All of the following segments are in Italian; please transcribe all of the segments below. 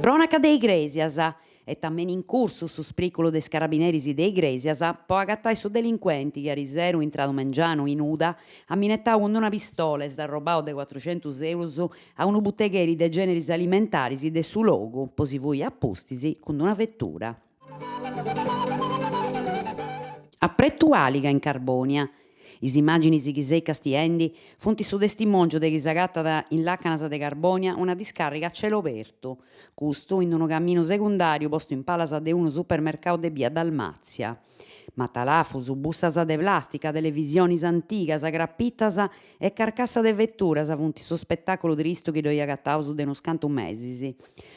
Cronaca de Iglesias e tamen in curso su spricolo des carabineris de Iglesias po agattai su delinquenti che ariseru intradu mengianu in Uda amminettau con una pistola e s'arrobau de 400 euros a unu buttegheri de generis alimentaris de su logu, posi vui appustisi con una vettura. A Prettu Aliga in Carbonia. Is immagini chi sei castiendi funt su testimongio de chi s'agatta in l'Acanas de Carbonia una discarica a cielo aperto, custu in unu camminu secundariu postu in palas de unu supermercatu de Via Dalmazia. Matalafus, bussas de plastica, televisionis antigas, grappittas e carcassa de vetturas funt su spettaculu tristu chi dd'oia agattaus de unos cantu mesis.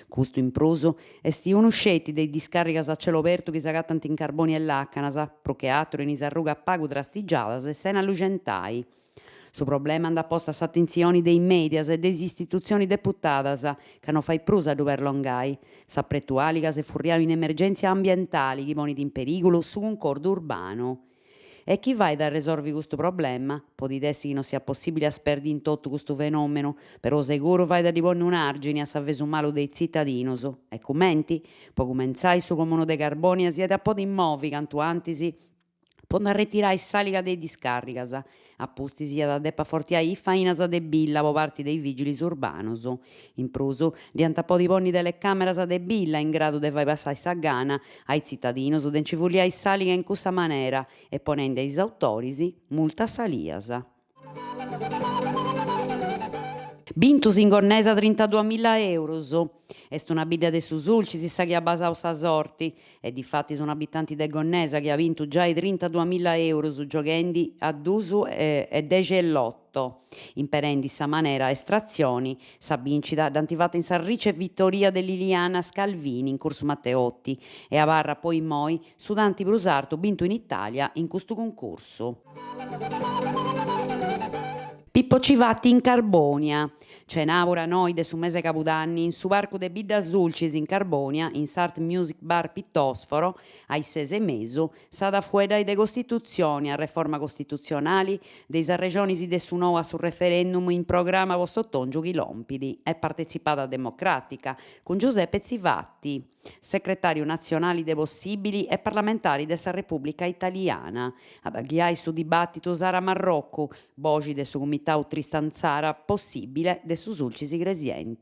Custu in prusu est unu sceti dei discarigas a cielo aperto chi s'agattant in Carbonia e l'Acanas, pro che atro in isarruga a pagu trastigiadas e sena lugentai. Su problema andat posto a s'attenzione dei medias e dei istituzioni deputadas, che non fai prus a ddu perlongai. Sa Prettu Aliga se furriau in emergenza ambientali chi ponit in periculu su concordo urbano. E chi vai a risolvere questo problema? Potit essi chi non sia possibile a sperdi in tottu questo fenomeno, però sicuro vai da riponne un argine a s'avvesu malu dei cittadinos. E commenti? Po cumenzai su comune de Carbonia siete a po' di immovi cantu antisi ponda retirare s'aliga dei discarigas, appusti sia da deppa fortiare i fainas de billa po parte dei vigilis urbanos. In prusu, diant a po' di ponni telecameras de billa in grado de fare passare sa gana ai cittadinos de incifuliare s'aliga in cussa manera e ponende is autoris multa salias. Bintus in Gonnesa 32.000 euros. Est una bidda de su Sulcis sa chi ha basau sa sorti e difatti sono abitanti de Gonnesa che ha vinto già i 32.000 euros giochendi a dusu e decellotto. Imperendi sa manera estrazioni sa vincita d'antivata in sa rice vittoria de Liliana Scalvini in corso Matteotti e a barra poi moi su Danti Brusarto vinto in Italia in questo concorso. Pippo Civatti in Carbonia. Cenavora noi de su mese Capudanni in su parco de Bidda Sulcis in Carbonia, in Sart Music Bar Pittosforo, ai 6 mesu, s'ada fuedai de Costituzione a reforma costituzionali dei regionis de su noa sul referendum in programma vo sottongiu chilompidi e partecipata democratica, con Giuseppe Civatti, segretario nazionale dei possibili e parlamentari della Repubblica Italiana. Ad aghiai su dibattito Sara Marrocco, voci de su comitau Tristan Zara, possibile de su Sulcis Gresienti.